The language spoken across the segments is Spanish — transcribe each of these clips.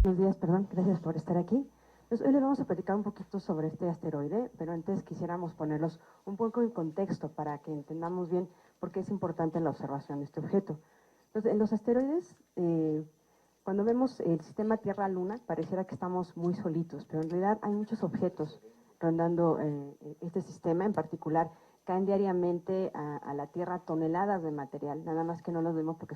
Buenos días, perdón, gracias por estar aquí. Pues hoy les vamos a platicar un poquito sobre este asteroide, pero antes quisiéramos ponerlos un poco en contexto para que entendamos bien por qué es importante la observación de este objeto. Entonces, en los asteroides, cuando vemos el sistema Tierra-Luna, pareciera que estamos muy solitos, pero en realidad hay muchos objetos rondando este sistema. En particular, caen diariamente a la Tierra toneladas de material, nada más que no los vemos porque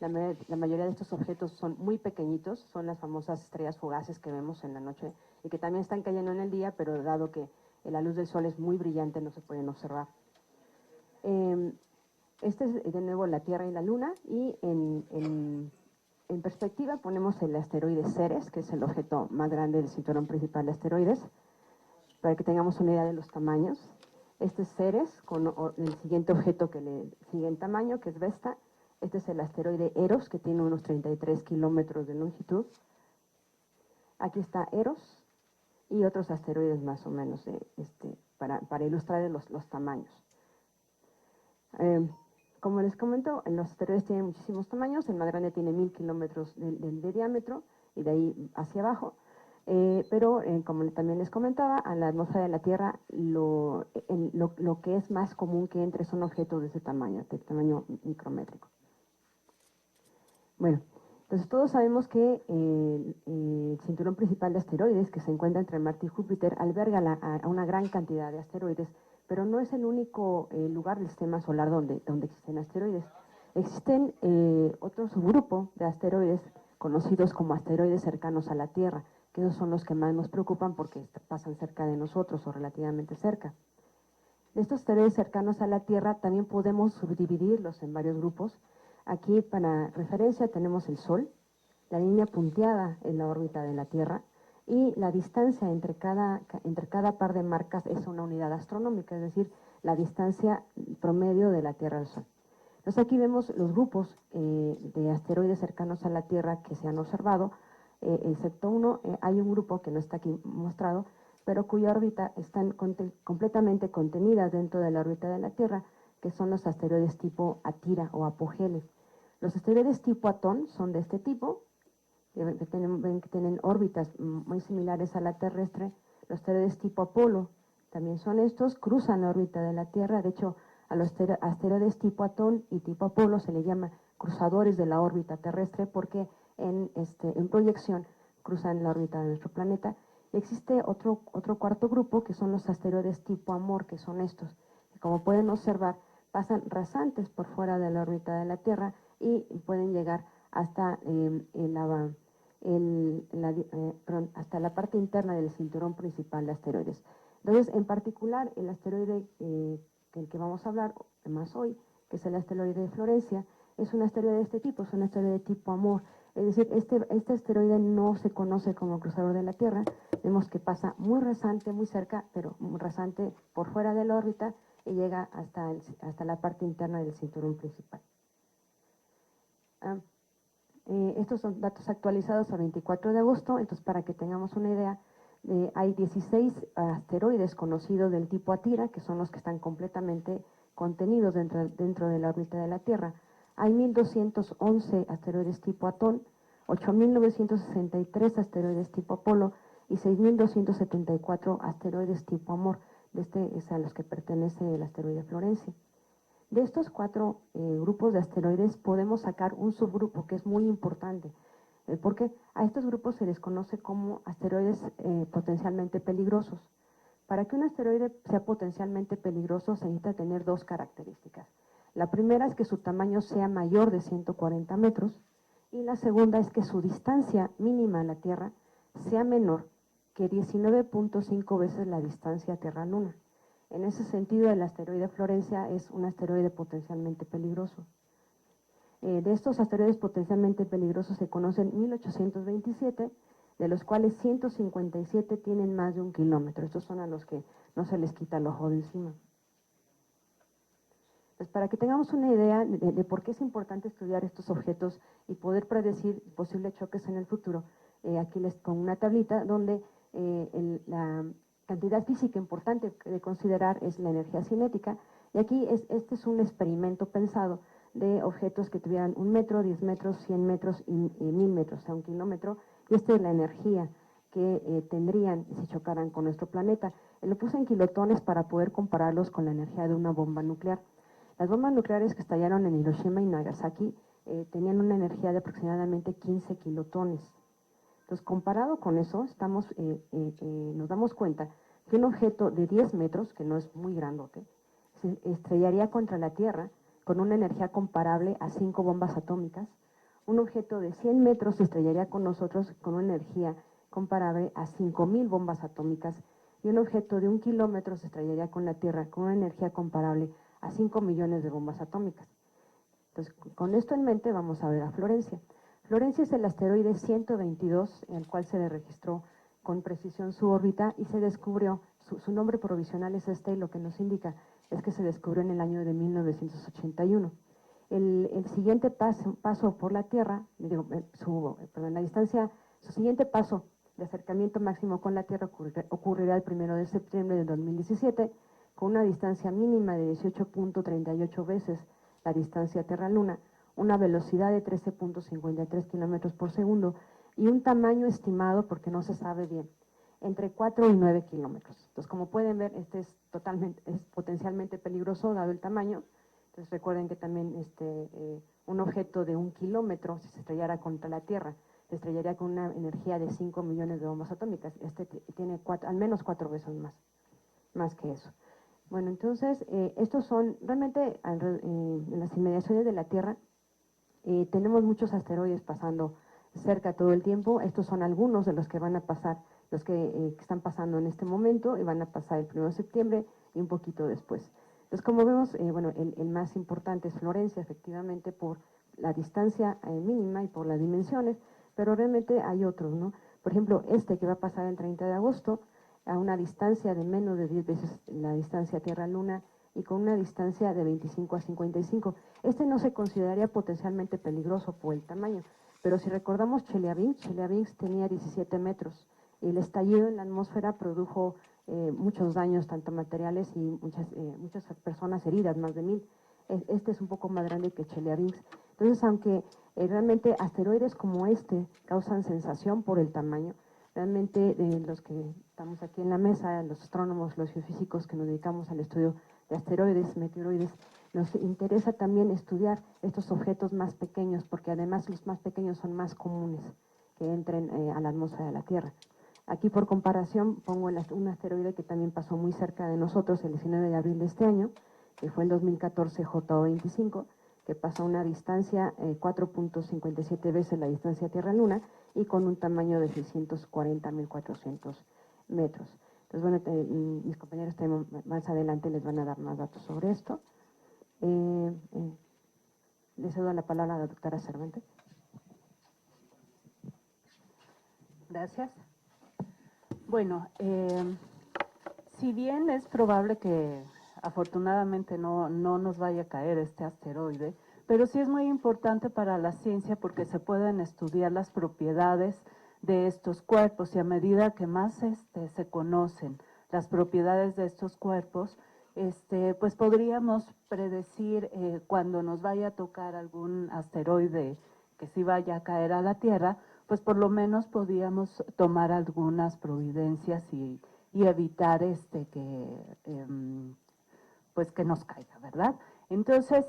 la mayoría de estos objetos son muy pequeñitos, son las famosas estrellas fugaces que vemos en la noche y que también están cayendo en el día, pero dado que la luz del sol es muy brillante no se pueden observar. Este es de nuevo la Tierra y la Luna, y en perspectiva ponemos el asteroide Ceres, que es el objeto más grande del cinturón principal de asteroides, para que tengamos una idea de los tamaños. Este es Ceres, con el siguiente objeto que le sigue en tamaño, que es Vesta. Este es el asteroide Eros, que tiene unos 33 kilómetros de longitud. Aquí está Eros y otros asteroides más o menos, para ilustrar los tamaños. Como les comento, los asteroides tienen muchísimos tamaños. El más grande tiene 1000 kilómetros de diámetro y de ahí hacia abajo. Pero como también les comentaba, a la atmósfera de la Tierra lo que es más común que entre son objetos de ese tamaño, de tamaño micrométrico. Bueno, entonces todos sabemos que el cinturón principal de asteroides, que se encuentra entre Marte y Júpiter, alberga a una gran cantidad de asteroides, pero no es el único lugar del sistema solar donde existen asteroides. Existen otro subgrupo de asteroides conocidos como asteroides cercanos a la Tierra, que esos son los que más nos preocupan porque pasan cerca de nosotros o relativamente cerca. De estos asteroides cercanos a la Tierra también podemos subdividirlos en varios grupos. Aquí, para referencia, tenemos el Sol, la línea punteada en la órbita de la Tierra, y la distancia entre cada par de marcas es una unidad astronómica, es decir, la distancia promedio de la Tierra al Sol. Entonces aquí vemos los grupos de asteroides cercanos a la Tierra que se han observado, excepto uno. Hay un grupo que no está aquí mostrado, pero cuya órbita están completamente contenidas dentro de la órbita de la Tierra, que son los asteroides tipo Atira o Apogele. Los asteroides tipo Atón son de este tipo, ven que tienen órbitas muy similares a la terrestre. Los asteroides tipo Apolo también son estos, cruzan la órbita de la Tierra. De hecho, a los asteroides tipo Atón y tipo Apolo se le llama cruzadores de la órbita terrestre porque en proyección cruzan la órbita de nuestro planeta. Y existe otro cuarto grupo, que son los asteroides tipo Amor, que son estos, que como pueden observar pasan rasantes por fuera de la órbita de la Tierra y pueden llegar hasta hasta la parte interna del cinturón principal de asteroides. Entonces, en particular, el asteroide del que vamos a hablar más hoy, que es el asteroide de Florencia, es un asteroide de este tipo, es un asteroide de tipo Amor. Es decir, este asteroide no se conoce como cruzador de la Tierra. Vemos que pasa muy rasante, muy cerca, pero muy rasante por fuera de la órbita, y llega hasta la parte interna del cinturón principal. Estos son datos actualizados al 24 de agosto, entonces para que tengamos una idea, hay 16 asteroides conocidos del tipo Atira, que son los que están completamente contenidos dentro de la órbita de la Tierra. Hay 1211 asteroides tipo Atón, 8963 asteroides tipo Apolo y 6274 asteroides tipo Amor. De este es a los que pertenece el asteroide Florencia. De estos cuatro grupos de asteroides podemos sacar un subgrupo que es muy importante, porque a estos grupos se les conoce como asteroides potencialmente peligrosos. Para que un asteroide sea potencialmente peligroso se necesita tener dos características. La primera es que su tamaño sea mayor de 140 metros y la segunda es que su distancia mínima a la Tierra sea menor que 19.5 veces la distancia Tierra-Luna. En ese sentido, el asteroide Florencia es un asteroide potencialmente peligroso. De estos asteroides potencialmente peligrosos se conocen 1827, de los cuales 157 tienen más de 1 kilómetro. Estos son a los que no se les quita el ojo de encima. Pues para que tengamos una idea de por qué es importante estudiar estos objetos y poder predecir posibles choques en el futuro, aquí les pongo una tablita donde la cantidad física importante de considerar es la energía cinética, y aquí este es un experimento pensado de objetos que tuvieran 1 metro, 10 metros, 100 metros y 1000 metros, o sea, 1 kilómetro, y esta es la energía que tendrían si chocaran con nuestro planeta. Lo puse en kilotones para poder compararlos con la energía de una bomba nuclear. Las bombas nucleares que estallaron en Hiroshima y Nagasaki tenían una energía de aproximadamente 15 kilotones. Entonces, comparado con eso, nos damos cuenta que un objeto de 10 metros, que no es muy grandote, se estrellaría contra la Tierra con una energía comparable a 5 bombas atómicas. Un objeto de 100 metros se estrellaría con nosotros con una energía comparable a 5.000 bombas atómicas, y un objeto de 1 kilómetro se estrellaría con la Tierra con una energía comparable a 5 millones de bombas atómicas. Entonces, con esto en mente vamos a ver a Florencia. Florencia es el asteroide 122, en el cual se le registró con precisión su órbita y se descubrió, su nombre provisional es este, y lo que nos indica es que se descubrió en el año de 1981. El siguiente paso por la Tierra, su siguiente paso de acercamiento máximo con la Tierra ocurrirá el 1 de septiembre de 2017, con una distancia mínima de 18.38 veces la distancia Tierra-Luna, una velocidad de 13.53 kilómetros por segundo y un tamaño estimado, porque no se sabe bien, entre 4 y 9 kilómetros. Entonces, como pueden ver, es potencialmente peligroso dado el tamaño. Entonces, recuerden que también un objeto de 1 kilómetro, si se estrellara contra la Tierra, se estrellaría con una energía de 5 millones de bombas atómicas. Tiene al menos 4 veces más que eso. Bueno, entonces, estos son realmente en las inmediaciones de la Tierra. Tenemos muchos asteroides pasando cerca todo el tiempo. Estos son algunos de los que van a pasar, los que están pasando en este momento, y van a pasar el 1 de septiembre y un poquito después. Entonces, como vemos, bueno, el más importante es Florencia, efectivamente, por la distancia mínima y por las dimensiones, pero realmente hay otros, ¿no? Por ejemplo, este que va a pasar el 30 de agosto, a una distancia de menos de 10 veces la distancia Tierra-Luna y con una distancia de 25 a 55. Este no se consideraría potencialmente peligroso por el tamaño, pero si recordamos Chelyabinsk tenía 17 metros y el estallido en la atmósfera produjo muchos daños, tanto materiales y muchas personas heridas, más de 1,000. Este es un poco más grande que Chelyabinsk. Entonces, aunque realmente asteroides como este causan sensación por el tamaño, realmente los que estamos aquí en la mesa, los astrónomos, los geofísicos que nos dedicamos al estudio de asteroides, meteoroides, nos interesa también estudiar estos objetos más pequeños, porque además los más pequeños son más comunes que entren a la atmósfera de la Tierra. Aquí, por comparación, pongo un asteroide que también pasó muy cerca de nosotros el 19 de abril de este año, que fue el 2014 JO25, que pasó a una distancia 4.57 veces la distancia Tierra-Luna y con un tamaño de 640.400 metros. Entonces, bueno, mis compañeros más adelante les van a dar más datos sobre esto. Le cedo la palabra a la doctora Cervantes. Gracias. Bueno, si bien es probable que afortunadamente no nos vaya a caer este asteroide, pero sí es muy importante para la ciencia porque se pueden estudiar las propiedades de estos cuerpos, y a medida que más se conocen las propiedades de estos cuerpos, pues podríamos predecir cuando nos vaya a tocar algún asteroide que sí vaya a caer a la Tierra, pues por lo menos podíamos tomar algunas providencias y evitar pues que nos caiga, ¿verdad? Entonces,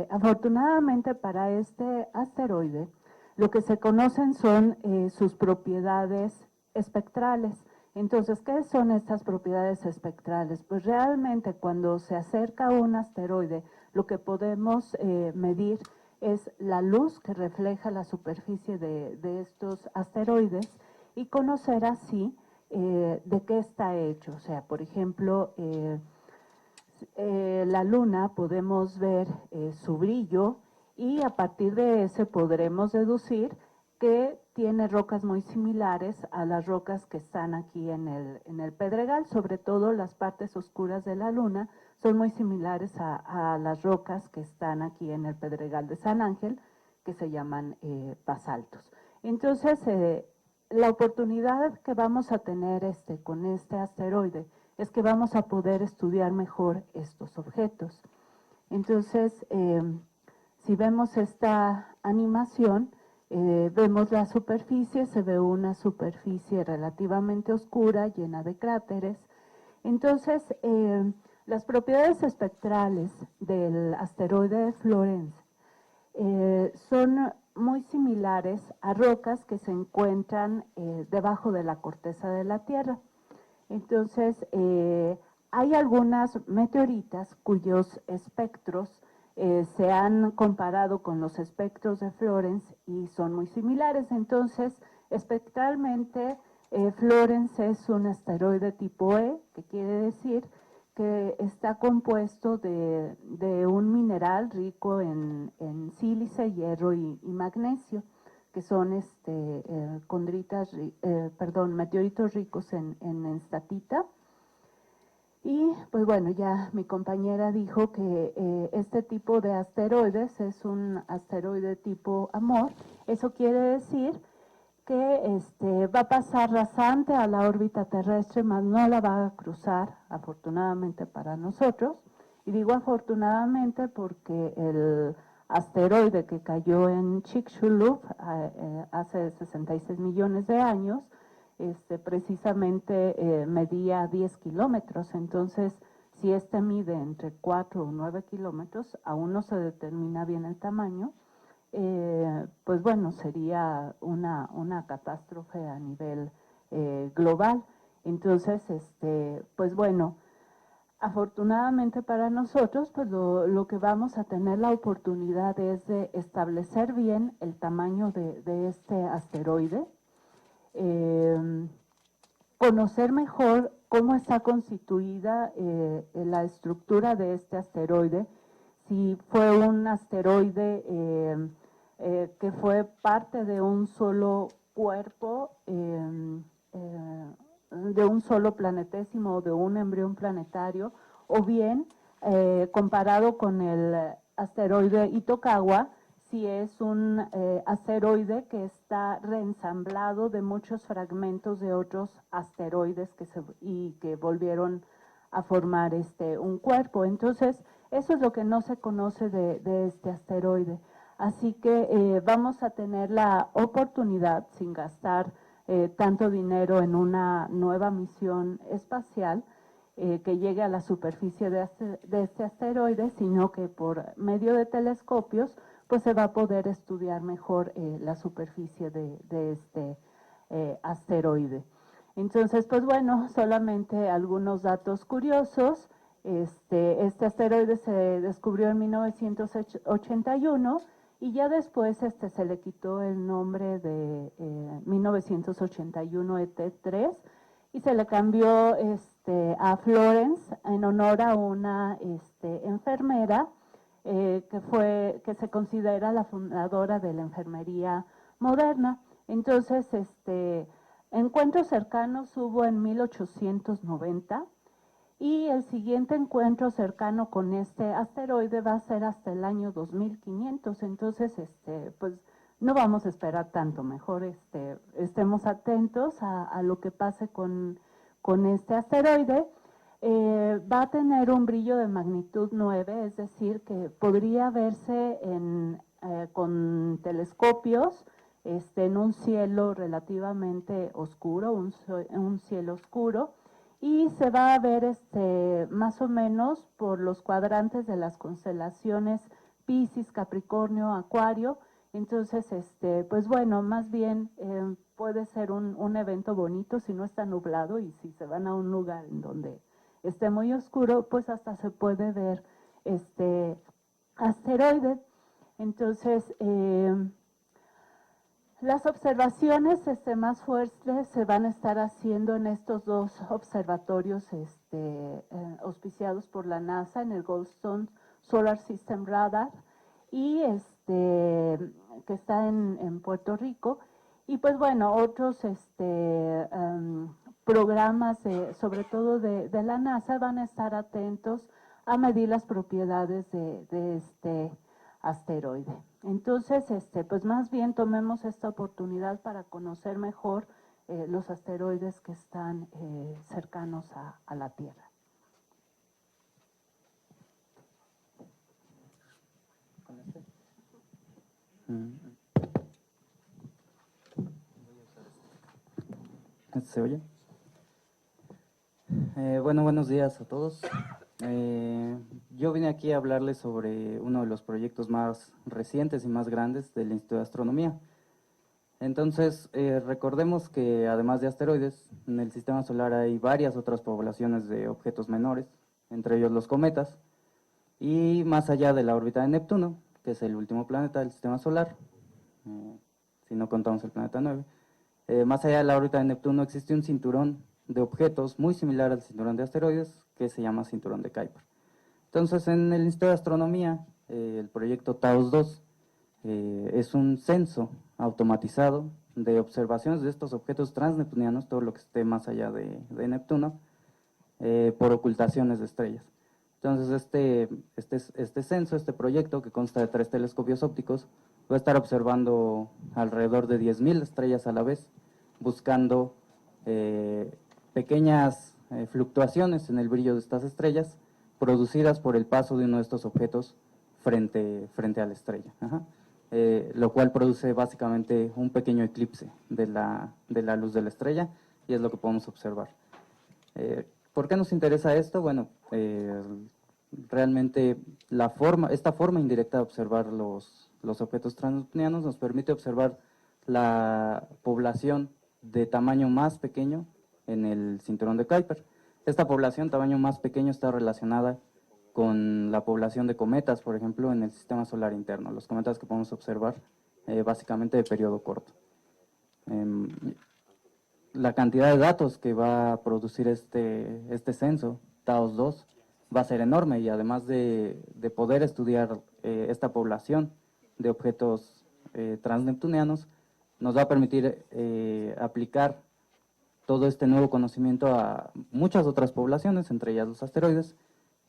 afortunadamente para este asteroide, lo que se conocen son sus propiedades espectrales. Entonces, ¿qué son estas propiedades espectrales? Pues realmente cuando se acerca un asteroide, lo que podemos medir es la luz que refleja la superficie de estos asteroides y conocer así de qué está hecho. O sea, por ejemplo, la luna podemos ver su brillo y a partir de ese podremos deducir que tiene rocas muy similares a las rocas que están aquí en el Pedregal, sobre todo las partes oscuras de la luna son muy similares a las rocas que están aquí en el Pedregal de San Ángel, que se llaman basaltos. Entonces, la oportunidad que vamos a tener con este asteroide es que vamos a poder estudiar mejor estos objetos. Entonces, si vemos esta animación, Vemos la superficie, se ve una superficie relativamente oscura, llena de cráteres. Entonces, las propiedades espectrales del asteroide Florence son muy similares a rocas que se encuentran debajo de la corteza de la Tierra. Entonces, hay algunas meteoritas cuyos espectros se han comparado con los espectros de Florence y son muy similares. Entonces, espectralmente, Florence es un asteroide tipo E, que quiere decir que está compuesto de un mineral rico en sílice, hierro y magnesio, que son meteoritos ricos en estatita. Y pues bueno, ya mi compañera dijo que este tipo de asteroides es un asteroide tipo Amor. Eso quiere decir que va a pasar rasante a la órbita terrestre, mas no la va a cruzar, afortunadamente para nosotros. Y digo afortunadamente porque el asteroide que cayó en Chicxulub hace 66 millones de años, precisamente medía 10 kilómetros. Entonces, si mide entre 4 o 9 kilómetros, aún no se determina bien el tamaño, pues bueno, sería una catástrofe a nivel global. Entonces, pues bueno, afortunadamente para nosotros, pues lo que vamos a tener la oportunidad es de establecer bien el tamaño de este asteroide, conocer mejor cómo está constituida la estructura de este asteroide, si fue un asteroide que fue parte de un solo cuerpo, de un solo planetésimo o de un embrión planetario, o bien comparado con el asteroide Itokawa, si es un asteroide que está reensamblado de muchos fragmentos de otros asteroides y que volvieron a formar un cuerpo. Entonces, eso es lo que no se conoce de este asteroide. Así que vamos a tener la oportunidad, sin gastar tanto dinero en una nueva misión espacial, que llegue a la superficie de este asteroide, sino que por medio de telescopios pues se va a poder estudiar mejor la superficie de este asteroide. Entonces, pues bueno, solamente algunos datos curiosos. Este asteroide se descubrió en 1981 y ya después se le quitó el nombre de 1981 ET3 y se le cambió a Florence en honor a una enfermera que se considera la fundadora de la enfermería moderna. Entonces, encuentros cercanos hubo en 1890 y el siguiente encuentro cercano con este asteroide va a ser hasta el año 2500. Entonces, pues no vamos a esperar tanto, mejor estemos atentos a lo que pase con este asteroide. Va a tener un brillo de magnitud 9, es decir, que podría verse con telescopios en un cielo relativamente oscuro, un cielo oscuro, y se va a ver más o menos por los cuadrantes de las constelaciones Piscis, Capricornio, Acuario. Entonces, pues bueno, más bien puede ser un evento bonito si no está nublado, y si se van a un lugar en donde esté muy oscuro, pues hasta se puede ver este asteroide. Entonces, las observaciones más fuertes se van a estar haciendo en estos dos observatorios auspiciados por la NASA, en el Goldstone Solar System Radar y que está en Puerto Rico. Y pues bueno, otros programas, sobre todo de la NASA, van a estar atentos a medir las propiedades de este asteroide. Entonces, pues más bien tomemos esta oportunidad para conocer mejor los asteroides que están cercanos a la Tierra. ¿Se oye? Bueno, buenos días a todos. Yo vine aquí a hablarles sobre uno de los proyectos más recientes y más grandes del Instituto de Astronomía. Entonces, recordemos que además de asteroides, en el sistema solar hay varias otras poblaciones de objetos menores, entre ellos los cometas, y más allá de la órbita de Neptuno, que es el último planeta del sistema solar, si no contamos el planeta 9, más allá de la órbita de Neptuno existe un cinturón de objetos muy similar al cinturón de asteroides que se llama cinturón de Kuiper. Entonces, en el Instituto de Astronomía, el proyecto TAOS-2 es un censo automatizado de observaciones de estos objetos transneptunianos, todo lo que esté más allá de Neptuno, por ocultaciones de estrellas. Entonces, este censo, este proyecto, que consta de 3 telescopios ópticos, va a estar observando alrededor de 10.000 estrellas a la vez, buscando pequeñas fluctuaciones en el brillo de estas estrellas, producidas por el paso de uno de estos objetos frente a la estrella. Lo cual produce básicamente un pequeño eclipse de la luz de la estrella, y es lo que podemos observar. ¿Por qué nos interesa esto? Bueno, realmente esta forma indirecta de observar los objetos transneptunianos nos permite observar la población de tamaño más pequeño en el cinturón de Kuiper. Esta población, tamaño más pequeño, está relacionada con la población de cometas, por ejemplo, en el sistema solar interno, los cometas que podemos observar básicamente de periodo corto. La cantidad de datos que va a producir este censo, TAOS-2, va a ser enorme, y además de poder estudiar esta población de objetos transneptunianos, nos va a permitir aplicar todo este nuevo conocimiento a muchas otras poblaciones, entre ellas los asteroides,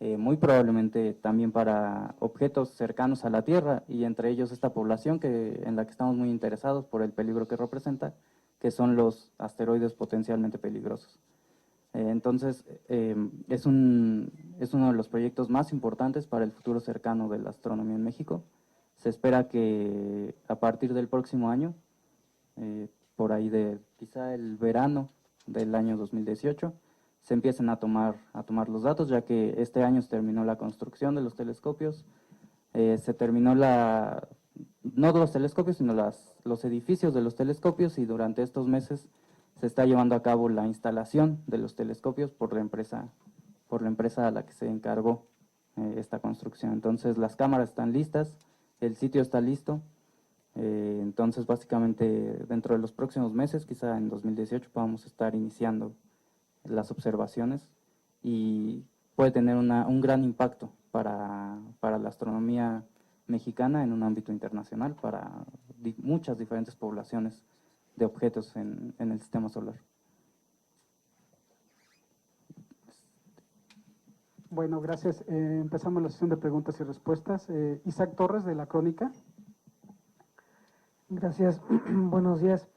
muy probablemente también para objetos cercanos a la Tierra, y entre ellos esta población en la que estamos muy interesados por el peligro que representa, que son los asteroides potencialmente peligrosos. Entonces, es uno de los proyectos más importantes para el futuro cercano de la astronomía en México. Se espera que a partir del próximo año, por ahí de quizá el verano del año 2018, se empiecen a tomar los datos, ya que este año se terminó la construcción de los telescopios, se terminó no los telescopios, sino los edificios de los telescopios, y durante estos meses se está llevando a cabo la instalación de los telescopios por la empresa a la que se encargó esta construcción. Entonces, las cámaras están listas, el sitio está listo. Entonces, básicamente, dentro de los próximos meses, quizá en 2018, podamos estar iniciando las observaciones, y puede tener un gran impacto para la astronomía mexicana en un ámbito internacional, para muchas diferentes poblaciones de objetos en el sistema solar. Bueno, gracias. Empezamos la sesión de preguntas y respuestas. Isaac Torres, de La Crónica. Gracias. Buenos días.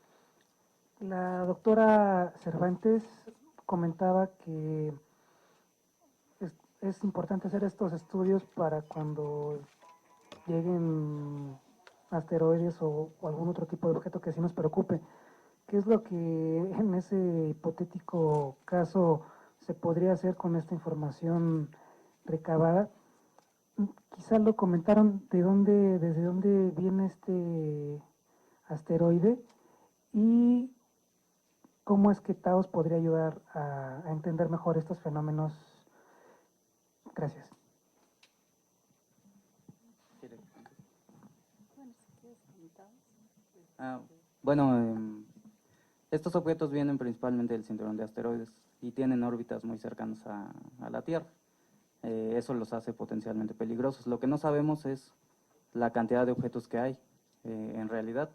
La doctora Cervantes comentaba que es importante hacer estos estudios para cuando lleguen asteroides o algún otro tipo de objeto que sí nos preocupe. ¿Qué es lo que en ese hipotético caso se podría hacer con esta información recabada? Quizá lo comentaron desde dónde viene este asteroide y cómo es que TAOS podría ayudar a entender mejor estos fenómenos. Gracias. Bueno, estos objetos vienen principalmente del cinturón de asteroides y tienen órbitas muy cercanas a la Tierra. Eso los hace potencialmente peligrosos. Lo que no sabemos es la cantidad de objetos que hay en realidad.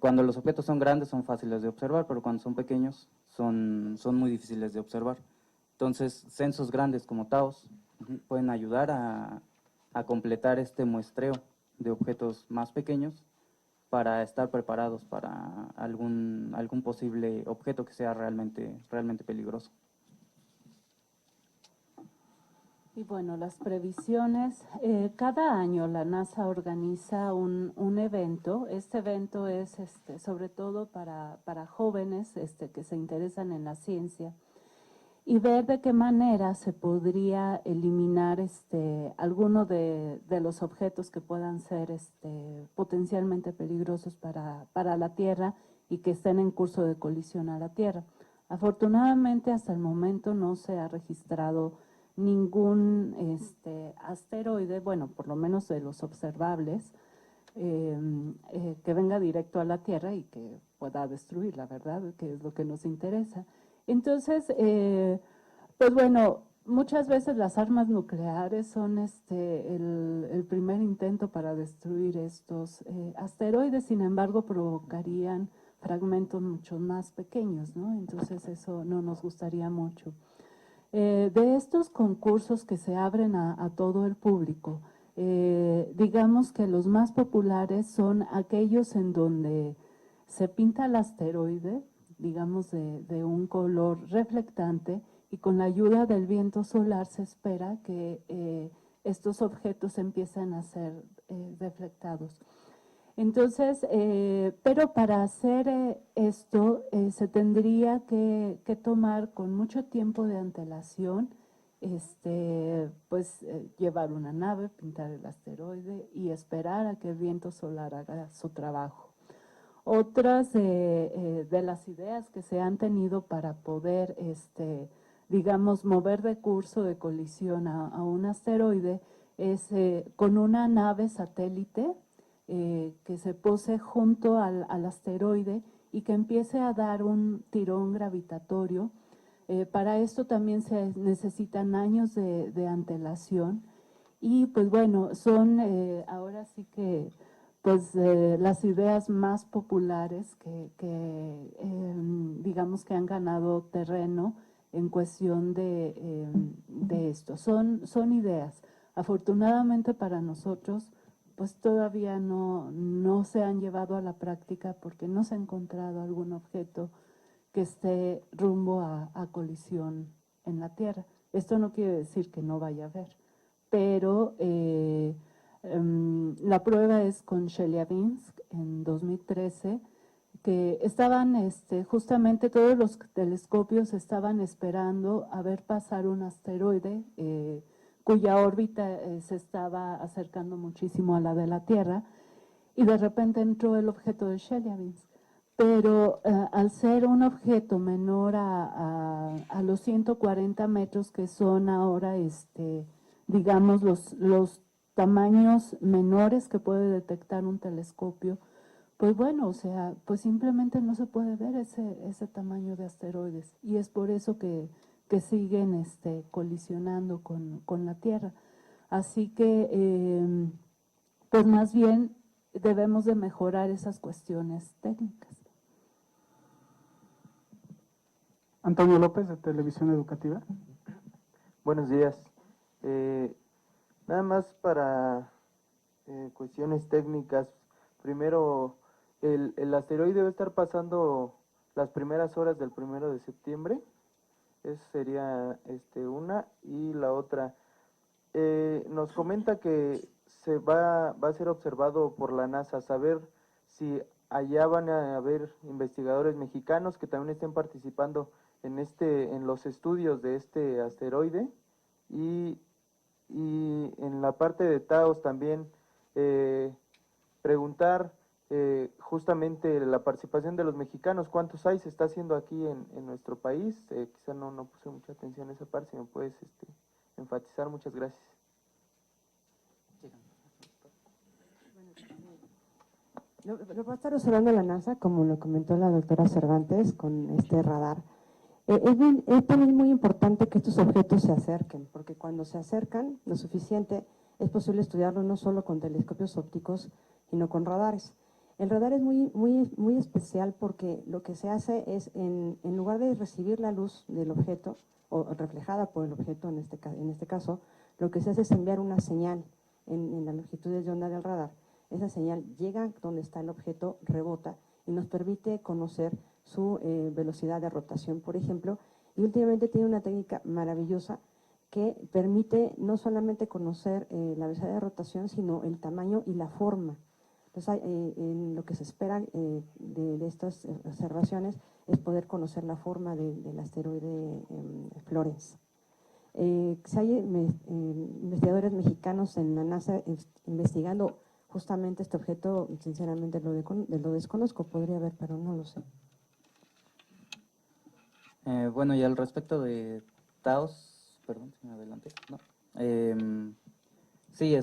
Cuando los objetos son grandes son fáciles de observar, pero cuando son pequeños son muy difíciles de observar. Entonces, censos grandes como TAOS pueden ayudar a completar este muestreo de objetos más pequeños, para estar preparados para algún posible objeto que sea realmente peligroso. Y bueno, las previsiones, cada año la NASA organiza un evento. Este evento es sobre todo para jóvenes que se interesan en la ciencia y ver de qué manera se podría eliminar alguno de los objetos que puedan ser potencialmente peligrosos para la Tierra y que estén en curso de colisión a la Tierra. Afortunadamente, hasta el momento no se ha registrado ningún asteroide, bueno, por lo menos de los observables, que venga directo a la Tierra y que pueda destruirla, ¿verdad? Que es lo que nos interesa. Entonces, pues bueno, muchas veces las armas nucleares son el primer intento para destruir estos asteroides, sin embargo, provocarían fragmentos mucho más pequeños, ¿no? Entonces, eso no nos gustaría mucho. De estos concursos que se abren a todo el público, digamos que los más populares son aquellos en donde se pinta el asteroide, digamos de un color reflectante, y con la ayuda del viento solar se espera que estos objetos empiecen a ser reflectados. Entonces, pero para hacer esto se tendría que tomar con mucho tiempo de antelación, pues llevar una nave, pintar el asteroide y esperar a que el viento solar haga su trabajo. Otras de las ideas que se han tenido para poder, digamos, mover de curso de colisión a un asteroide es con una nave satélite que se pose junto al asteroide y que empiece a dar un tirón gravitatorio. Para esto también se necesitan años de antelación y pues bueno, son ahora sí que pues las ideas más populares que digamos que han ganado terreno en cuestión de esto. Son ideas. Afortunadamente para nosotros, pues todavía no se han llevado a la práctica porque no se ha encontrado algún objeto que esté rumbo a colisión en la Tierra. Esto no quiere decir que no vaya a haber, pero la prueba es con Chelyabinsk en 2013, que estaban, justamente todos los telescopios estaban esperando a ver pasar un asteroide cuya órbita se estaba acercando muchísimo a la de la Tierra, y de repente entró el objeto de Chelyabinsk. Pero al ser un objeto menor a los 140 metros, que son ahora, digamos, los tamaños menores que puede detectar un telescopio, pues bueno, o sea, pues simplemente no se puede ver ese tamaño de asteroides. Y es por eso que siguen colisionando con la Tierra. Así que, pues más bien debemos de mejorar esas cuestiones técnicas. Antonio López, de Televisión Educativa. Buenos días. Nada más para cuestiones técnicas. Primero, el asteroide debe estar pasando las primeras horas del 1 de septiembre. Esa sería una. Y la otra, nos comenta que va a ser observado por la NASA, saber si allá van a haber investigadores mexicanos que también estén participando en los estudios de este asteroide, y en la parte de Taos también preguntar justamente la participación de los mexicanos, cuántos hay, se está haciendo aquí en nuestro país. Quizá no puse mucha atención a esa parte, si me puedes enfatizar. Muchas gracias. Lo va a estar observando la NASA, como lo comentó la doctora Cervantes, con este radar. Es también muy importante que estos objetos se acerquen, porque cuando se acercan lo suficiente, es posible estudiarlo no solo con telescopios ópticos, sino con radares. El radar es muy especial porque lo que se hace es, en lugar de recibir la luz del objeto, o reflejada por el objeto en este caso, lo que se hace es enviar una señal en las longitudes de onda del radar. Esa señal llega donde está el objeto, rebota y nos permite conocer su velocidad de rotación, por ejemplo, y últimamente tiene una técnica maravillosa que permite no solamente conocer la velocidad de rotación, sino el tamaño y la forma. Entonces, en lo que se espera de estas observaciones es poder conocer la forma del asteroide Florence. Si hay investigadores mexicanos en la NASA investigando justamente este objeto, sinceramente lo desconozco, podría haber, pero no lo sé. Bueno, y al respecto de TAOS, perdón, si me adelanté, no. Sí,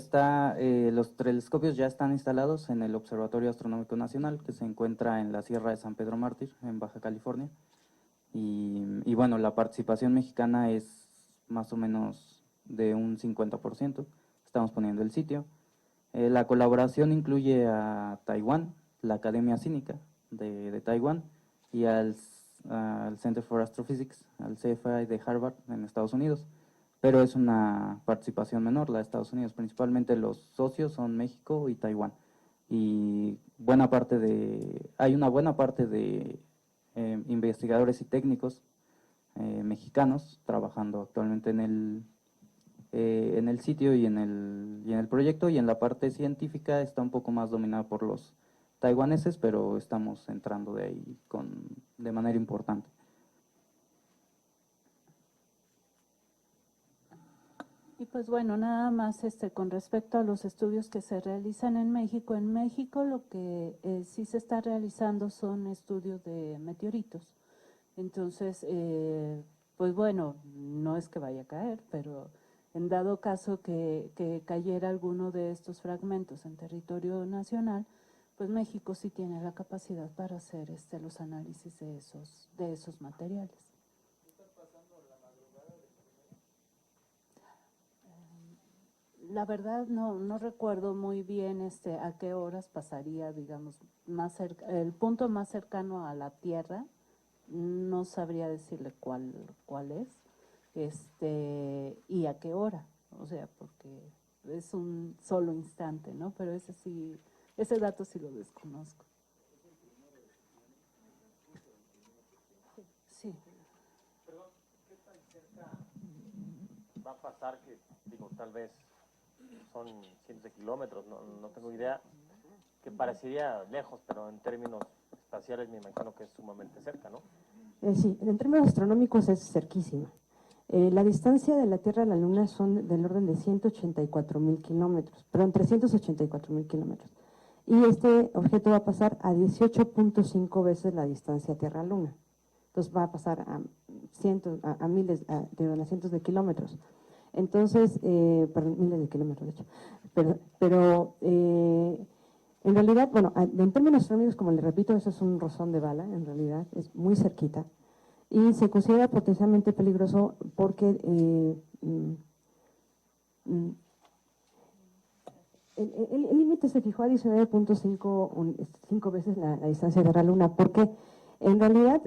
los telescopios ya están instalados en el Observatorio Astronómico Nacional, que se encuentra en la Sierra de San Pedro Mártir, en Baja California. Y bueno, la participación mexicana es más o menos de un 50%. Estamos poniendo el sitio. La colaboración incluye a Taiwán, la Academia Cínica de Taiwán, y al Center for Astrophysics, al CFI de Harvard en Estados Unidos, pero es una participación menor, la de Estados Unidos. Principalmente los socios son México y Taiwán, y hay una buena parte de investigadores y técnicos mexicanos trabajando actualmente en el sitio y en el proyecto, y en la parte científica está un poco más dominada por los taiwaneses, pero estamos entrando de ahí de manera importante. Y pues bueno, nada más con respecto a los estudios que se realizan en México lo que sí se está realizando son estudios de meteoritos. Entonces, pues bueno, no es que vaya a caer, pero en dado caso que cayera alguno de estos fragmentos en territorio nacional, pues México sí tiene la capacidad para hacer los análisis de esos materiales. La verdad no recuerdo muy bien a qué horas pasaría, digamos, el punto más cercano a la Tierra. No sabría decirle cuál es, y a qué hora, o sea, porque es un solo instante, ¿no? Pero ese dato sí lo desconozco. Sí. Perdón, ¿qué tan cerca va a pasar que, digo, tal vez son cientos de kilómetros, no tengo idea, que parecería lejos, pero en términos espaciales me imagino que es sumamente cerca, ¿no? Sí, en términos astronómicos es cerquísima. La distancia de la Tierra a la Luna son del orden de 184.000 kilómetros, perdón, 384.000 kilómetros. Y este objeto va a pasar a 18.5 veces la distancia Tierra-Luna. Entonces va a pasar a cientos de kilómetros. Entonces, perdón, miles de kilómetros, de hecho. Pero en realidad, bueno, en términos astronómicos, como le repito, eso es un rozón de bala, en realidad, es muy cerquita. Y se considera potencialmente peligroso porque el límite se fijó a 19.5 veces la distancia de la Luna, porque en realidad,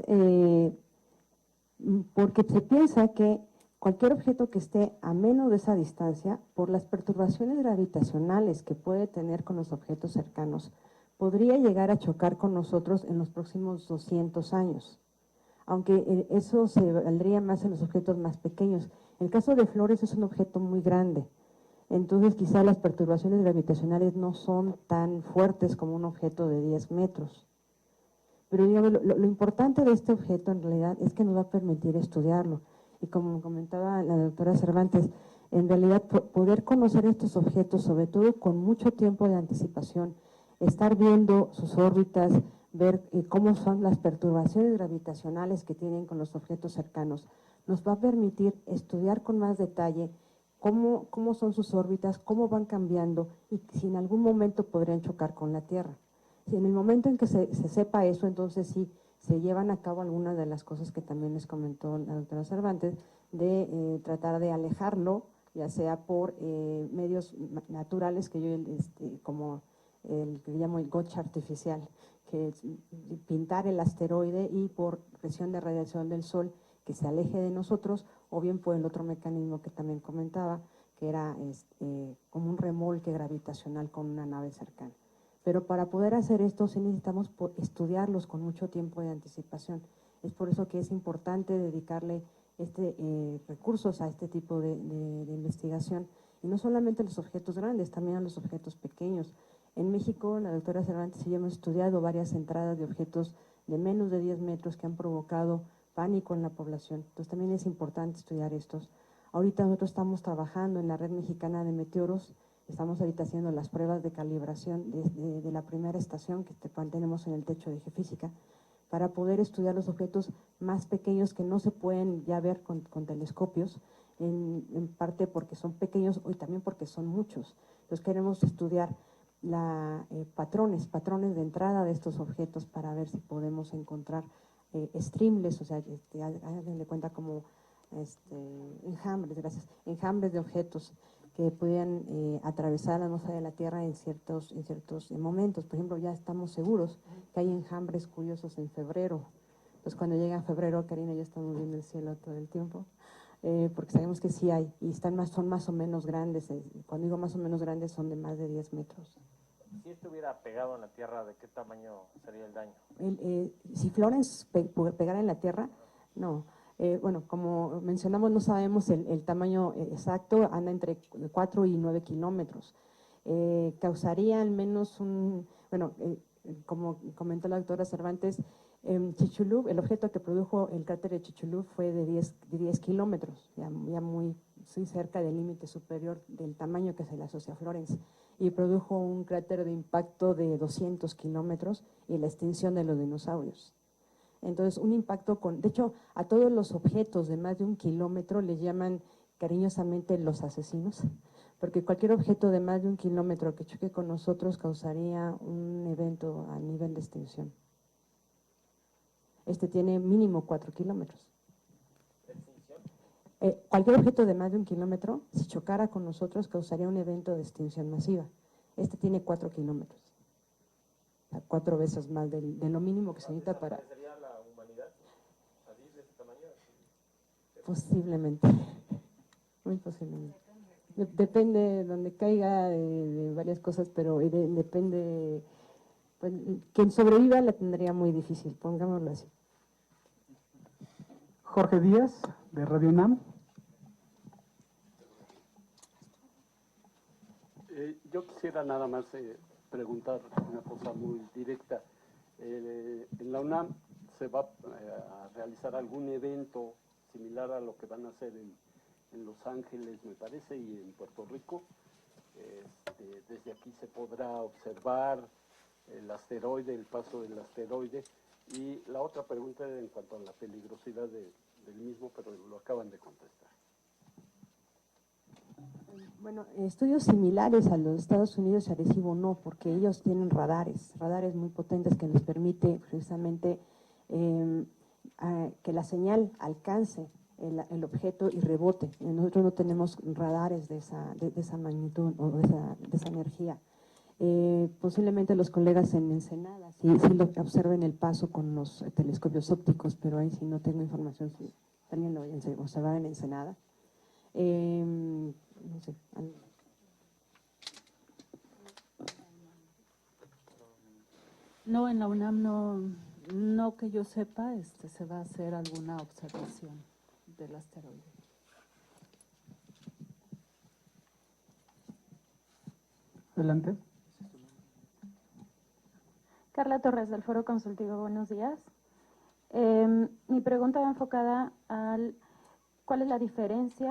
porque se piensa que cualquier objeto que esté a menos de esa distancia, por las perturbaciones gravitacionales que puede tener con los objetos cercanos, podría llegar a chocar con nosotros en los próximos 200 años. Aunque eso se valdría más en los objetos más pequeños. El caso de Flores es un objeto muy grande, entonces quizá las perturbaciones gravitacionales no son tan fuertes como un objeto de 10 metros. Pero digamos, lo importante de este objeto en realidad es que nos va a permitir estudiarlo. Y como comentaba la doctora Cervantes, en realidad poder conocer estos objetos, sobre todo con mucho tiempo de anticipación, estar viendo sus órbitas, ver cómo son las perturbaciones gravitacionales que tienen con los objetos cercanos, nos va a permitir estudiar con más detalle cómo son sus órbitas, cómo van cambiando y si en algún momento podrían chocar con la Tierra. Si en el momento en que se sepa eso, entonces sí, se llevan a cabo algunas de las cosas que también les comentó la doctora Cervantes, de tratar de alejarlo, ya sea por medios naturales, que yo como el que llamo el gotcha artificial, que es pintar el asteroide y por presión de radiación del Sol que se aleje de nosotros, o bien por el otro mecanismo que también comentaba, que era como un remolque gravitacional con una nave cercana. Pero para poder hacer esto sí necesitamos estudiarlos con mucho tiempo de anticipación. Es por eso que es importante dedicarle recursos a este tipo de investigación. Y no solamente los objetos grandes, también a los objetos pequeños. En México, la doctora Cervantes y yo hemos estudiado varias entradas de objetos de menos de 10 metros que han provocado pánico en la población. Entonces también es importante estudiar estos. Ahorita nosotros estamos trabajando en la Red Mexicana de Meteoros, estamos ahorita haciendo las pruebas de calibración de la primera estación que tenemos en el techo de geofísica, para poder estudiar los objetos más pequeños que no se pueden ya ver con telescopios, en parte porque son pequeños y también porque son muchos. Entonces queremos estudiar patrones de entrada de estos objetos para ver si podemos encontrar streamlets, o sea, hagan de cuenta como enjambres de objetos que podían atravesar la atmósfera de la Tierra en ciertos momentos. Por ejemplo, ya estamos seguros que hay enjambres curiosos en febrero. Entonces, cuando llega febrero, Karina y yo estamos viendo el cielo todo el tiempo, porque sabemos que sí hay, y son más o menos grandes. Cuando digo más o menos grandes, son de más de 10 metros. Si estuviera pegado en la Tierra, ¿de qué tamaño sería el daño? Si Florence pegara en la Tierra, no. Bueno, como mencionamos, no sabemos el tamaño exacto, anda entre 4 y 9 kilómetros. Causaría al menos como comentó la doctora Cervantes, Chicxulub, el objeto que produjo el cráter de Chicxulub fue de 10 kilómetros, ya muy cerca del límite superior del tamaño que se le asocia a Florence, y produjo un cráter de impacto de 200 kilómetros y la extinción de los dinosaurios. Entonces, un impacto de hecho, a todos los objetos de más de 1 kilómetro les llaman cariñosamente los asesinos, porque cualquier objeto de más de 1 kilómetro que choque con nosotros causaría un evento a nivel de extinción. Este tiene mínimo 4 kilómetros. Cualquier objeto de más de 1 kilómetro, si chocara con nosotros, causaría un evento de extinción masiva. Este tiene 4 kilómetros. 4 veces más de lo mínimo que se necesita para… ¿Sería la humanidad así, de ese tamaño? Posiblemente, muy posiblemente. Depende de donde caiga, de varias cosas, pero depende, pues, quien sobreviva la tendría muy difícil, pongámoslo así. Jorge Díaz, de Radio UNAM. Yo quisiera nada más preguntar una cosa muy directa. En la UNAM se va a realizar algún evento similar a lo que van a hacer en Los Ángeles, me parece, y en Puerto Rico. Desde aquí se podrá observar el asteroide, el paso del asteroide. Y la otra pregunta era en cuanto a la peligrosidad del mismo, pero lo acaban de contestar. Bueno, estudios similares a los Estados Unidos y Arecibo no, porque ellos tienen radares muy potentes que les permite precisamente que la señal alcance el objeto y rebote. Nosotros no tenemos radares de esa magnitud o de esa energía. Posiblemente los colegas en Ensenada sí lo observen el paso con los telescopios ópticos, pero ahí sí no tengo información si alguien lo observa en Ensenada. No sé. No, en la UNAM no que yo sepa, se va a hacer alguna observación del asteroide. Adelante. Carla Torres, del Foro Consultivo, buenos días. Mi pregunta va enfocada al cuál es la diferencia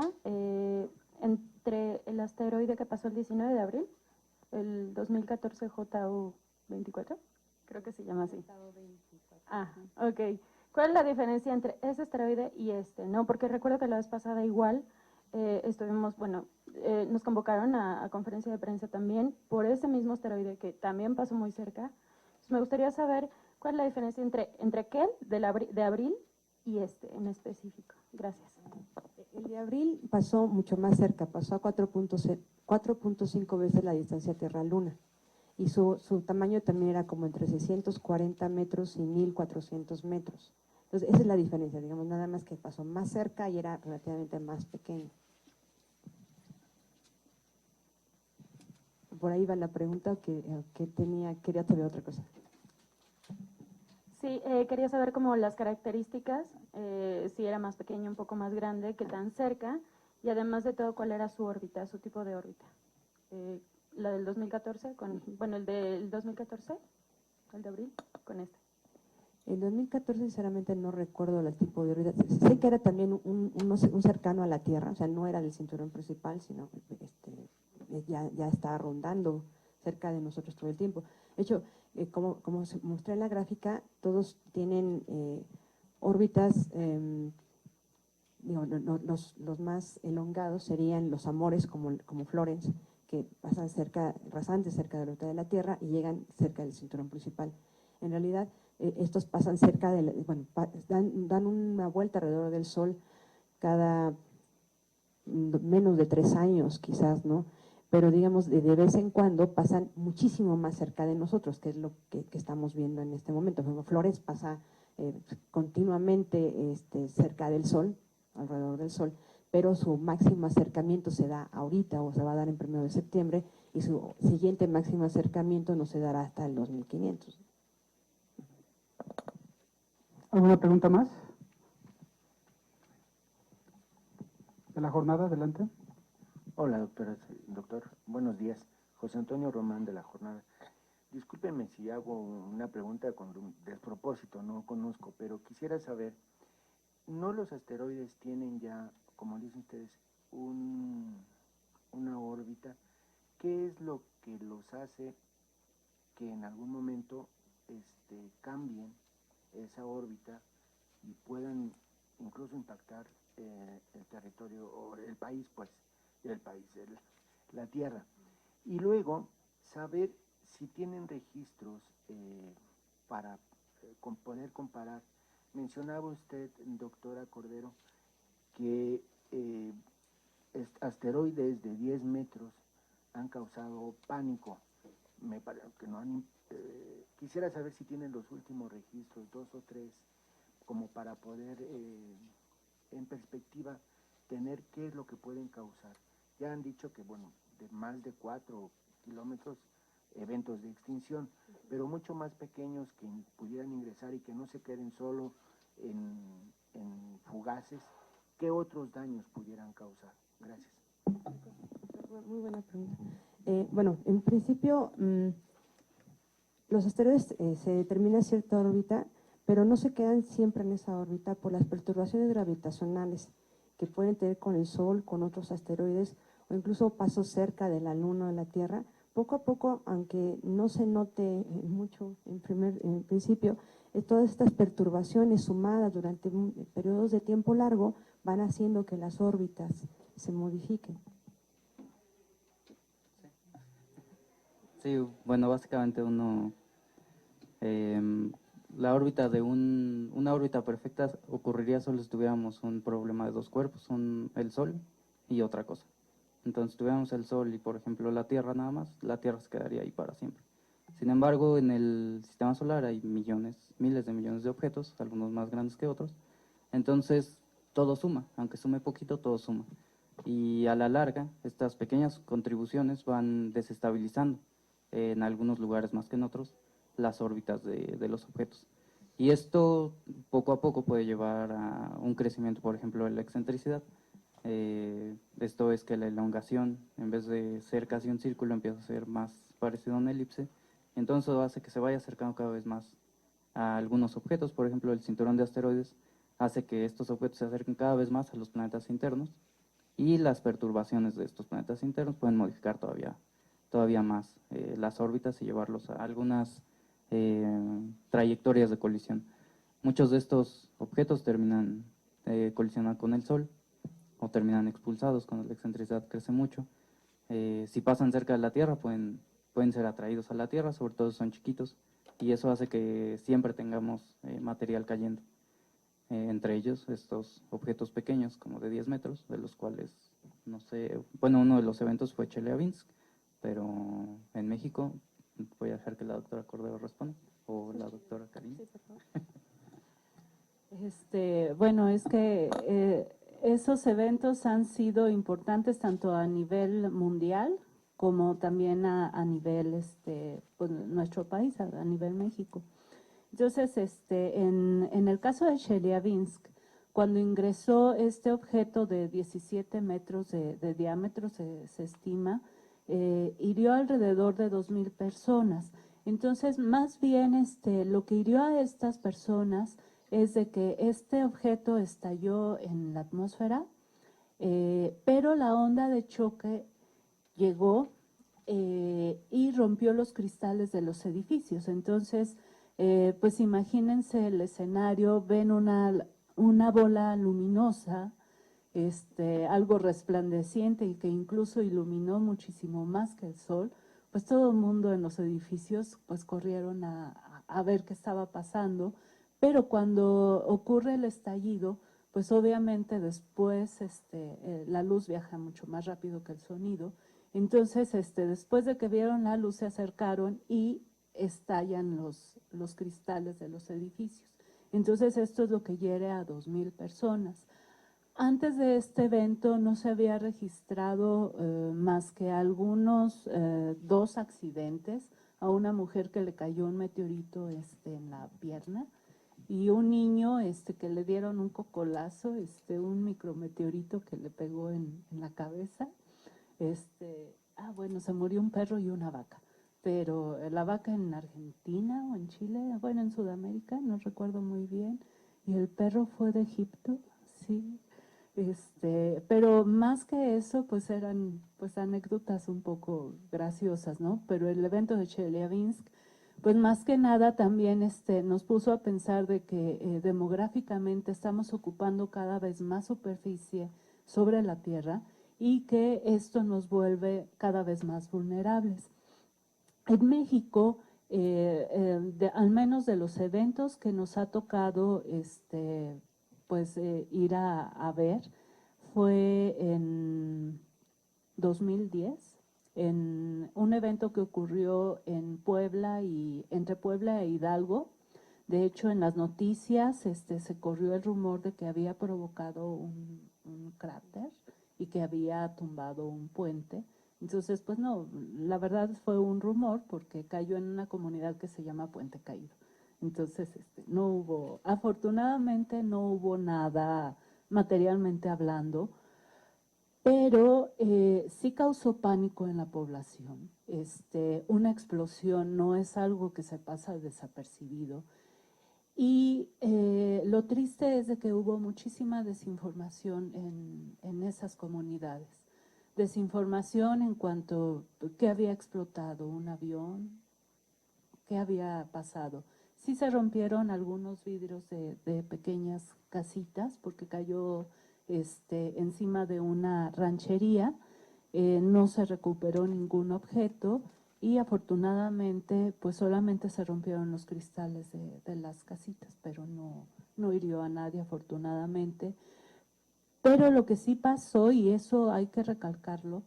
entre el asteroide que pasó el 19 de abril, el 2014 JU-24, creo que se llama así. Ah, ok. ¿Cuál es la diferencia entre ese asteroide y este? ¿No? Porque recuerdo que la vez pasada igual estuvimos, nos convocaron a conferencia de prensa también por ese mismo asteroide que también pasó muy cerca. Entonces, me gustaría saber cuál es la diferencia entre aquel de abril y este en específico. Gracias. El de abril pasó mucho más cerca, pasó a 4.5 veces la distancia Tierra-Luna. Y su tamaño también era como entre 640 metros y 1.400 metros. Entonces, esa es la diferencia, digamos, nada más que pasó más cerca y era relativamente más pequeño. Por ahí va la pregunta que quería saber otra cosa. Sí, quería saber como las características, si era más pequeño, un poco más grande, qué tan cerca, y además de todo, cuál era su órbita, su tipo de órbita. La del 2014, bueno, el del 2014, el de abril, con este. En 2014, sinceramente, no recuerdo el tipo de órbita. Sé que era también un cercano a la Tierra, o sea, no era del cinturón principal, sino ya está rondando cerca de nosotros todo el tiempo. De hecho, como se mostré en la gráfica, todos tienen órbitas, digo, los más elongados serían los Amores, como Florence, que pasan rasantes cerca de la órbita de la Tierra y llegan cerca del cinturón principal. En realidad, estos pasan cerca dan una vuelta alrededor del Sol cada menos de 3 años, quizás, ¿no? Pero digamos, de vez en cuando pasan muchísimo más cerca de nosotros, que es lo que estamos viendo en este momento. Por ejemplo, Flores pasa continuamente cerca del Sol, alrededor del Sol, pero su máximo acercamiento se da ahorita, o se va a dar en 1 de septiembre, y su siguiente máximo acercamiento no se dará hasta el 2500. ¿Alguna pregunta más? De la jornada, adelante. Hola, doctor. Buenos días. José Antonio Román, de la jornada. Discúlpenme si hago una pregunta con despropósito, no conozco, pero quisiera saber, ¿no los asteroides tienen ya, como dicen ustedes, una órbita? ¿Qué es lo que los hace que en algún momento cambien esa órbita y puedan incluso impactar el territorio o el país, pues, la Tierra? Y luego, saber si tienen registros para poder comparar. Mencionaba usted, doctora Cordero, que asteroides de 10 metros han causado pánico. Me parece que no han... quisiera saber si tienen los últimos registros, 2 o 3, como para poder, en perspectiva, tener qué es lo que pueden causar. Ya han dicho que, bueno, de más de 4 kilómetros, eventos de extinción, pero mucho más pequeños que pudieran ingresar y que no se queden solo en fugaces, ¿qué otros daños pudieran causar? Gracias. Muy buena pregunta. Bueno, en principio, los asteroides se determina cierta órbita, pero no se quedan siempre en esa órbita por las perturbaciones gravitacionales que pueden tener con el Sol, con otros asteroides, o incluso pasos cerca de la Luna o la Tierra. Poco a poco, aunque no se note mucho en principio, todas estas perturbaciones sumadas durante periodos de tiempo largo van haciendo que las órbitas se modifiquen. Sí, bueno, básicamente la órbita de una órbita perfecta ocurriría solo si tuviéramos un problema de dos cuerpos, el Sol y otra cosa. Entonces, si tuviéramos el Sol y, por ejemplo, la Tierra nada más, la Tierra se quedaría ahí para siempre. Sin embargo, en el sistema solar hay miles de millones de objetos, algunos más grandes que otros. Entonces, todo suma, aunque sume poquito, todo suma. Y a la larga, estas pequeñas contribuciones van desestabilizando, en algunos lugares más que en otros, las órbitas de los objetos. Y esto poco a poco puede llevar a un crecimiento, por ejemplo, de la excentricidad. Esto es que la elongación, en vez de ser casi un círculo, empieza a ser más parecido a una elipse. Entonces hace que se vaya acercando cada vez más a algunos objetos. Por ejemplo, el cinturón de asteroides hace que estos objetos se acerquen cada vez más a los planetas internos, y las perturbaciones de estos planetas internos pueden modificar todavía más las órbitas y llevarlos a algunas trayectorias de colisión. Muchos de estos objetos terminan colisionando con el Sol o terminan expulsados cuando la excentricidad crece mucho. Si pasan cerca de la Tierra pueden ser atraídos a la Tierra, sobre todo si son chiquitos, y eso hace que siempre tengamos material cayendo. Entre ellos estos objetos pequeños, como de 10 metros, de los cuales, no sé, bueno, uno de los eventos fue Chelyabinsk, pero en México, voy a dejar que la doctora Cordero responda, o la doctora Karina. Sí, por favor. Bueno, es que esos eventos han sido importantes tanto a nivel mundial como también a nivel, pues, nuestro país, a nivel México. Entonces, en el caso de Chelyabinsk, cuando ingresó este objeto de 17 metros de diámetro, se estima, hirió alrededor de 2,000 personas. Entonces, más bien lo que hirió a estas personas es de que este objeto estalló en la atmósfera, pero la onda de choque llegó y rompió los cristales de los edificios. Entonces, pues imagínense el escenario, ven una bola luminosa, algo resplandeciente y que incluso iluminó muchísimo más que el sol, pues todo el mundo en los edificios pues corrieron a ver qué estaba pasando, pero cuando ocurre el estallido, pues obviamente después la luz viaja mucho más rápido que el sonido. Entonces, después de que vieron la luz, se acercaron y estallan los cristales de los edificios. Entonces, esto es lo que hiere a 2,000 personas. Antes de este evento no se había registrado más que algunos 2 accidentes, a una mujer que le cayó un meteorito en la pierna y un niño que le dieron un cocolazo, un micrometeorito que le pegó en la cabeza. Bueno, se murió un perro y una vaca, pero la vaca en Argentina o en Chile, bueno, en Sudamérica, no recuerdo muy bien, y el perro fue de Egipto, sí. Pero más que eso, pues eran pues anécdotas un poco graciosas, ¿no? Pero el evento de Chelyabinsk, pues más que nada también nos puso a pensar de que demográficamente estamos ocupando cada vez más superficie sobre la Tierra y que esto nos vuelve cada vez más vulnerables. En México, al menos de los eventos que nos ha tocado pues ir a ver, fue en 2010, en un evento que ocurrió en Puebla entre Puebla e Hidalgo. De hecho, en las noticias se corrió el rumor de que había provocado un cráter y que había tumbado un puente. Entonces, pues no, la verdad fue un rumor porque cayó en una comunidad que se llama Puente Caído. Entonces, no hubo, afortunadamente no hubo nada materialmente hablando, pero sí causó pánico en la población. Una explosión no es algo que se pasa desapercibido. Y lo triste es de que hubo muchísima desinformación en esas comunidades. Desinformación en cuanto a qué había explotado un avión, qué había pasado. Sí se rompieron algunos vidrios de pequeñas casitas porque cayó encima de una ranchería. No se recuperó ningún objeto y afortunadamente pues solamente se rompieron los cristales de las casitas, pero no hirió a nadie afortunadamente. Pero lo que sí pasó, y eso hay que recalcarlo,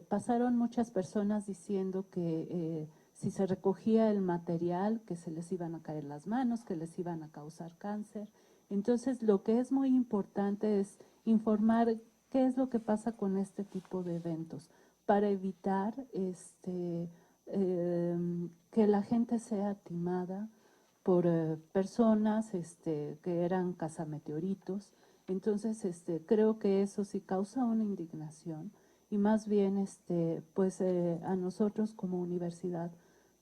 pasaron muchas personas diciendo que si se recogía el material, que se les iban a caer las manos, que les iban a causar cáncer. Entonces, lo que es muy importante es informar qué es lo que pasa con este tipo de eventos para evitar que la gente sea timada por personas que eran cazameteoritos. Entonces, creo que eso sí causa una indignación y más bien, pues a nosotros como universidad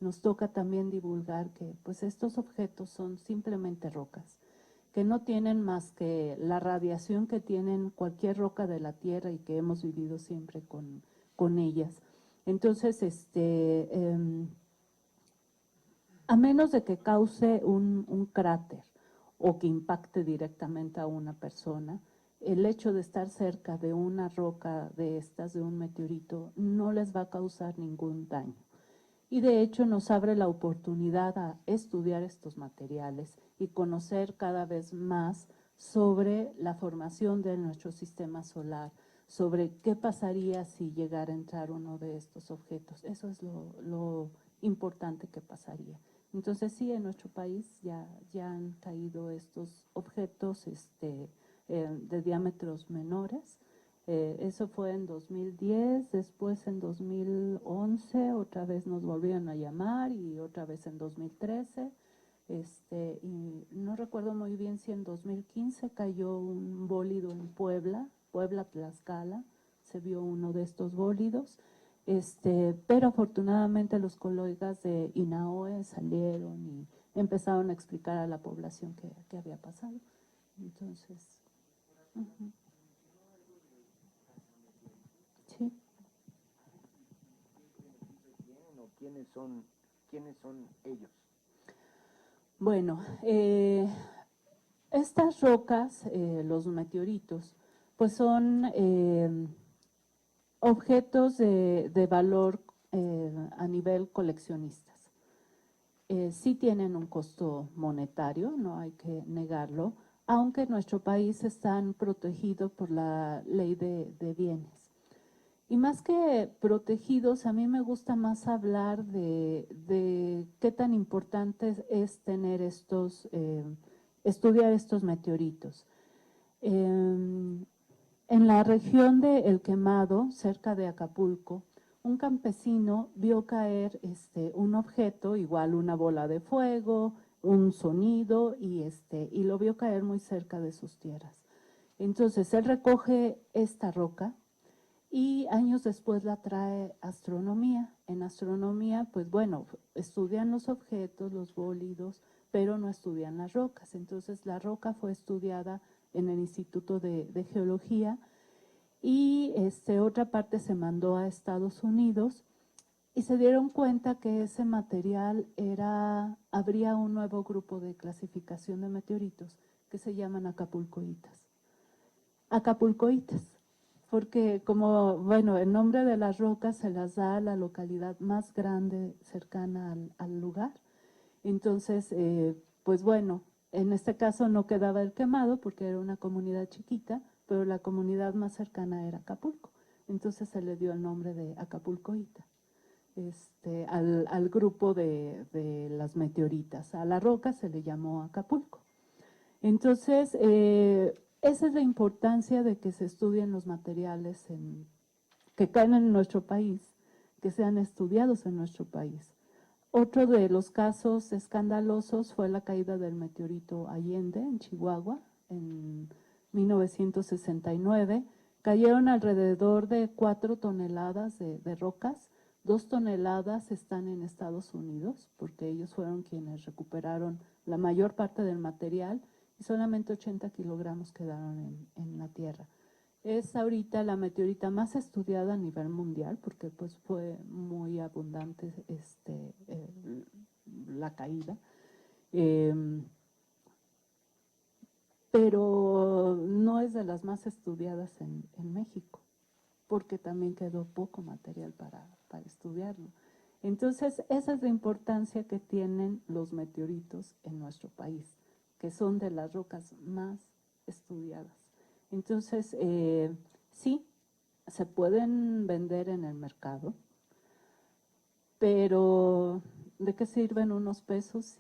nos toca también divulgar que pues estos objetos son simplemente rocas, que no tienen más que la radiación que tienen cualquier roca de la Tierra y que hemos vivido siempre con ellas. Entonces, a menos de que cause un cráter o que impacte directamente a una persona, el hecho de estar cerca de una roca de estas, de un meteorito, no les va a causar ningún daño. Y de hecho nos abre la oportunidad a estudiar estos materiales y conocer cada vez más sobre la formación de nuestro sistema solar, sobre qué pasaría si llegara a entrar uno de estos objetos. Eso es lo importante que pasaría. Entonces sí, en nuestro país ya han caído estos objetos de diámetros menores. Eso fue en 2010, después en 2011 otra vez nos volvieron a llamar y otra vez en 2013. Y no recuerdo muy bien si en 2015 cayó un bólido en Puebla-Tlaxcala, se vio uno de estos bólidos, pero afortunadamente los colegas de INAOE salieron y empezaron a explicar a la población qué había pasado. Entonces, sí. ¿Quiénes son ellos? Bueno, estas rocas, los meteoritos, pues son objetos de valor a nivel coleccionistas. Sí tienen un costo monetario, no hay que negarlo, aunque en nuestro país están protegidos por la ley de bienes. Y más que protegidos, a mí me gusta más hablar de qué tan importante es tener estudiar estos meteoritos. En la región de El Quemado, cerca de Acapulco, un campesino vio caer un objeto, igual una bola de fuego, un sonido, y lo vio caer muy cerca de sus tierras. Entonces, él recoge esta roca y años después la trae astronomía. En astronomía, pues bueno, estudian los objetos, los bólidos, pero no estudian las rocas. Entonces, la roca fue estudiada en el Instituto de Geología y otra parte se mandó a Estados Unidos y se dieron cuenta que ese material habría un nuevo grupo de clasificación de meteoritos que se llaman acapulcoitas. Acapulcoitas, porque como, bueno, el nombre de las rocas se las da a la localidad más grande cercana al lugar. Entonces, pues bueno, en este caso no quedaba El Quemado porque era una comunidad chiquita, pero la comunidad más cercana era Acapulco. Entonces se le dio el nombre de Acapulcoita al grupo de las meteoritas. A la roca se le llamó Acapulco. Entonces, esa es la importancia de que se estudien los materiales que caen en nuestro país, que sean estudiados en nuestro país. Otro de los casos escandalosos fue la caída del meteorito Allende en Chihuahua en 1969. Cayeron alrededor de 4 toneladas de rocas. 2 toneladas están en Estados Unidos, porque ellos fueron quienes recuperaron la mayor parte del material y solamente 80 kilogramos quedaron en la Tierra. Es ahorita la meteorita más estudiada a nivel mundial porque pues fue muy abundante la caída. Pero no es de las más estudiadas en México porque también quedó poco material para estudiarlo. Entonces, esa es la importancia que tienen los meteoritos en nuestro país, que son de las rocas más estudiadas. Entonces, sí, se pueden vender en el mercado, pero ¿de qué sirven unos pesos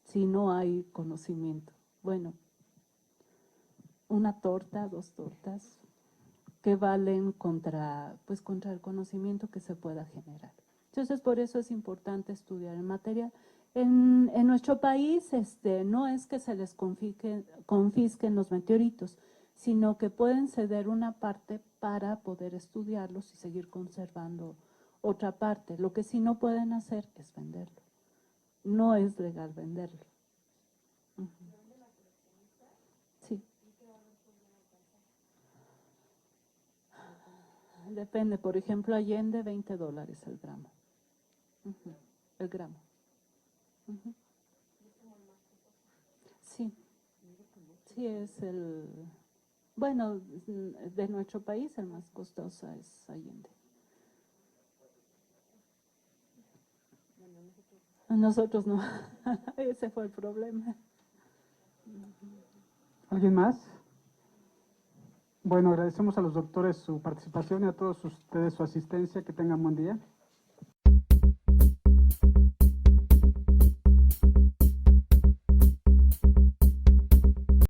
si no hay conocimiento? Bueno, una torta, 2 tortas, que valen contra el conocimiento que se pueda generar. Entonces, por eso es importante estudiar el material. En nuestro país, no es que se les confisquen los meteoritos, sino que pueden ceder una parte para poder estudiarlos y seguir conservando otra parte. Lo que sí no pueden hacer es venderlo. No es legal venderlo. Sí. Depende, por ejemplo, Allende, $20 el gramo. El gramo. Sí, sí es bueno, de nuestro país el más costoso es Allende. Nosotros no, ese fue el problema. ¿Alguien más? Bueno, agradecemos a los doctores su participación y a todos ustedes su asistencia. Que tengan buen día.